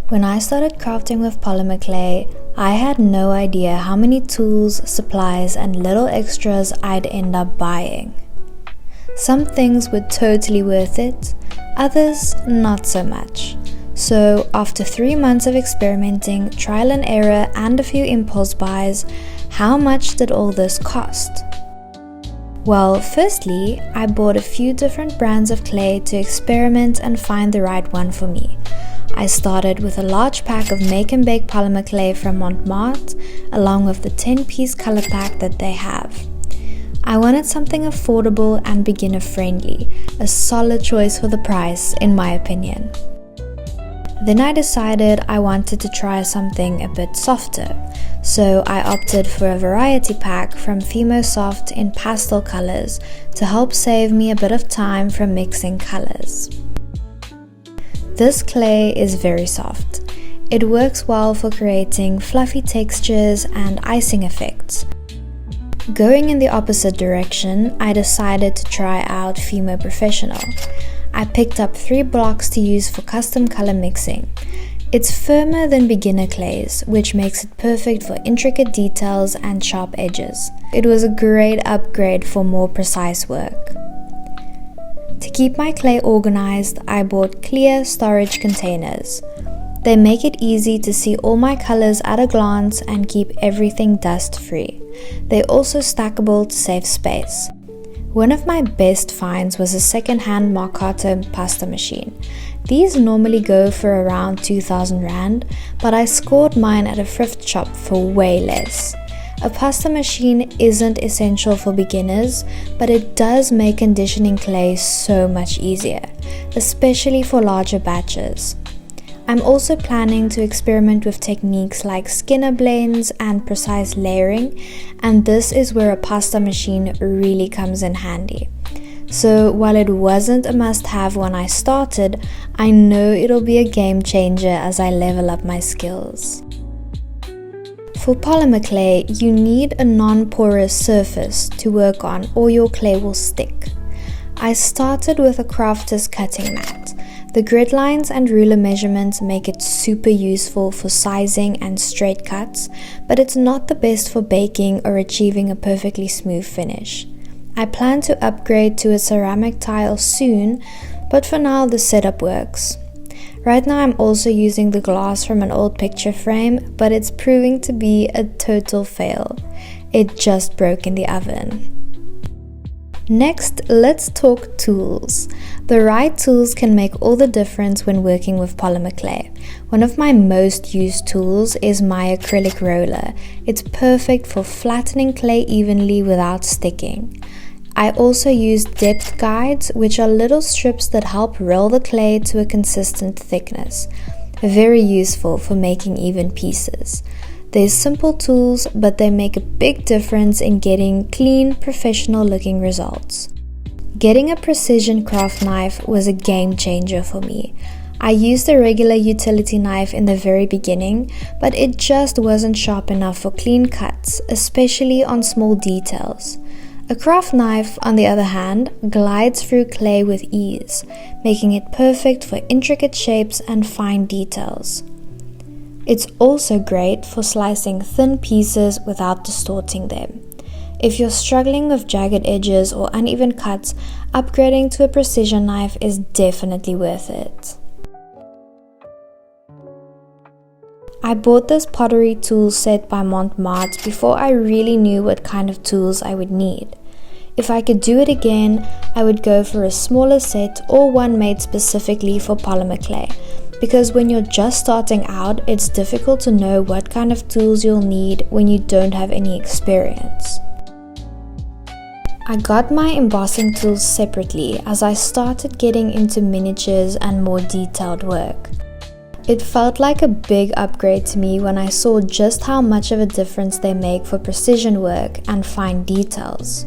When I started crafting with polymer clay, I had no idea how many tools, supplies, and little extras I'd end up buying. Some things were totally worth it, others not so much. So after 3 months of experimenting, trial and error, and a few impulse buys, how much did all this cost? Well, firstly, I bought a few different brands of clay to experiment and find the right one for me. I started with a large pack of make and bake polymer clay from Montmartre, along with the 10-piece color pack that they have. I wanted something affordable and beginner friendly, a solid choice for the price in my opinion. Then I decided I wanted to try something a bit softer, so I opted for a variety pack from Fimo Soft in pastel colors to help save me a bit of time from mixing colors. This clay is very soft. It works well for creating fluffy textures and icing effects. Going in the opposite direction, I decided to try out Fimo Professional. I picked up 3 blocks to use for custom color mixing. It's firmer than beginner clays, which makes it perfect for intricate details and sharp edges. It was a great upgrade for more precise work. To keep my clay organized, I bought clear storage containers. They make it easy to see all my colors at a glance and keep everything dust-free. They're also stackable to save space. One of my best finds was a second-hand Marcato pasta machine. These normally go for around 2,000 Rand, but I scored mine at a thrift shop for way less. A pasta machine isn't essential for beginners, but it does make conditioning clay so much easier, especially for larger batches. I'm also planning to experiment with techniques like skinner blends and precise layering, and this is where a pasta machine really comes in handy. So while it wasn't a must-have when I started, I know it'll be a game changer as I level up my skills. For polymer clay, you need a non-porous surface to work on or your clay will stick. I started with a crafter's cutting mat. The grid lines and ruler measurements make it super useful for sizing and straight cuts, but it's not the best for baking or achieving a perfectly smooth finish. I plan to upgrade to a ceramic tile soon, but for now the setup works. Right now I'm also using the glass from an old picture frame, but it's proving to be a total fail. It just broke in the oven. Next, let's talk tools. The right tools can make all the difference when working with polymer clay. One of my most used tools is my acrylic roller. It's perfect for flattening clay evenly without sticking. I also use depth guides, which are little strips that help roll the clay to a consistent thickness. Very useful for making even pieces. They're simple tools, but they make a big difference in getting clean, professional looking results. Getting a precision craft knife was a game changer for me. I used a regular utility knife in the very beginning, but it just wasn't sharp enough for clean cuts, especially on small details. A craft knife, on the other hand, glides through clay with ease, making it perfect for intricate shapes and fine details. It's also great for slicing thin pieces without distorting them. If you're struggling with jagged edges or uneven cuts, upgrading to a precision knife is definitely worth it. I bought this pottery tool set by Montmartre before I really knew what kind of tools I would need. If I could do it again, I would go for a smaller set or one made specifically for polymer clay, because when you're just starting out, it's difficult to know what kind of tools you'll need when you don't have any experience. I got my embossing tools separately as I started getting into miniatures and more detailed work. It felt like a big upgrade to me when I saw just how much of a difference they make for precision work and fine details.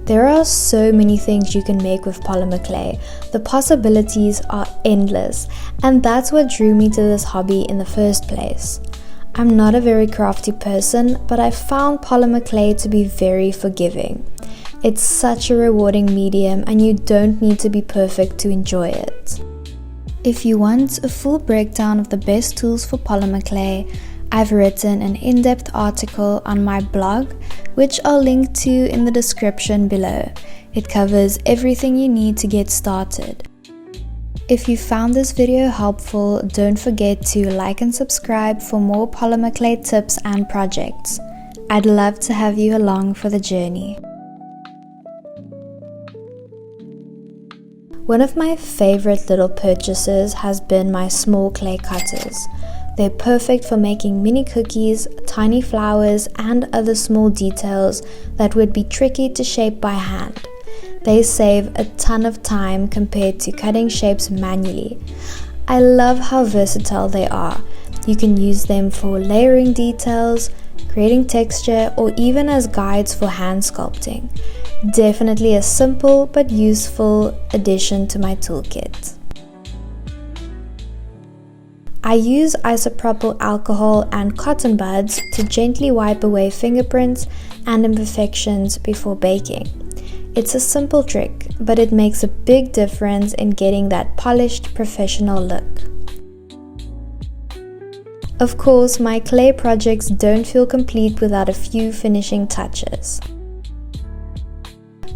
There are so many things you can make with polymer clay. The possibilities are endless, and that's what drew me to this hobby in the first place. I'm not a very crafty person, but I found polymer clay to be very forgiving. It's such a rewarding medium and you don't need to be perfect to enjoy it. If you want a full breakdown of the best tools for polymer clay, I've written an in-depth article on my blog, which I'll link to in the description below. It covers everything you need to get started. If you found this video helpful, don't forget to like and subscribe for more polymer clay tips and projects. I'd love to have you along for the journey. One of my favorite little purchases has been my small clay cutters. They're perfect for making mini cookies, tiny flowers, and other small details that would be tricky to shape by hand. They save a ton of time compared to cutting shapes manually. I love how versatile they are. You can use them for layering details, creating texture, or even as guides for hand sculpting. Definitely a simple but useful addition to my toolkit. I use isopropyl alcohol and cotton buds to gently wipe away fingerprints and imperfections before baking. It's a simple trick, but it makes a big difference in getting that polished, professional look. Of course, my clay projects don't feel complete without a few finishing touches.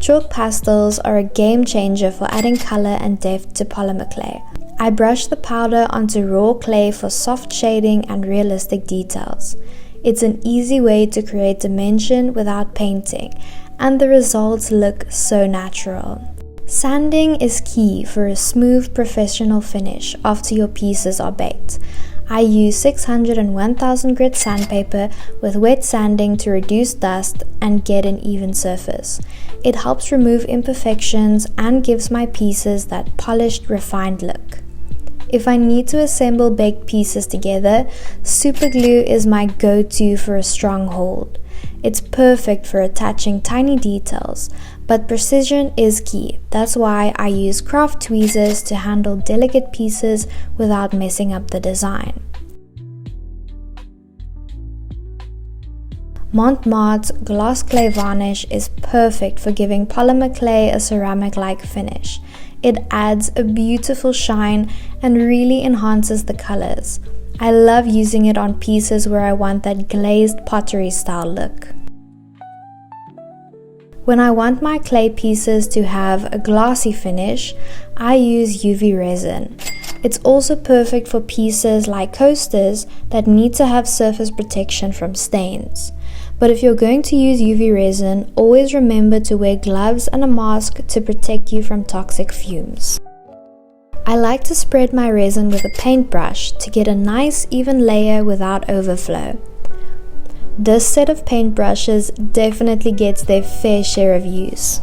Chalk pastels are a game changer for adding color and depth to polymer clay. I brush the powder onto raw clay for soft shading and realistic details. It's an easy way to create dimension without painting, and the results look so natural. Sanding is key for a smooth professional finish after your pieces are baked. I use 600 and 1000 grit sandpaper with wet sanding to reduce dust and get an even surface. It helps remove imperfections and gives my pieces that polished, refined look. If I need to assemble baked pieces together, super glue is my go-to for a strong hold. It's perfect for attaching tiny details, but precision is key. That's why I use craft tweezers to handle delicate pieces without messing up the design. Montmartre's gloss clay varnish is perfect for giving polymer clay a ceramic-like finish. It adds a beautiful shine and really enhances the colors. I love using it on pieces where I want that glazed pottery style look. When I want my clay pieces to have a glossy finish, I use UV resin. It's also perfect for pieces like coasters that need to have surface protection from stains. But if you're going to use UV resin, always remember to wear gloves and a mask to protect you from toxic fumes. I like to spread my resin with a paintbrush to get a nice even layer without overflow. This set of paintbrushes definitely gets their fair share of use.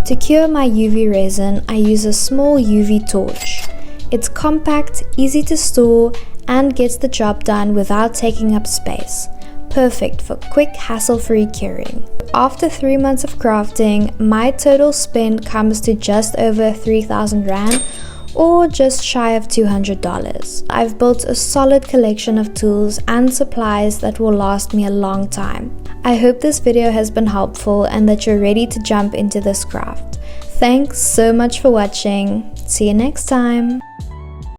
To cure my UV resin, I use a small UV torch. It's compact, easy to store, and gets the job done without taking up space. Perfect for quick, hassle-free curing. After 3 months of crafting, my total spend comes to just over 3,000 Rand, or just shy of $200. I've built a solid collection of tools and supplies that will last me a long time. I hope this video has been helpful and that you're ready to jump into this craft. Thanks so much for watching. See you next time.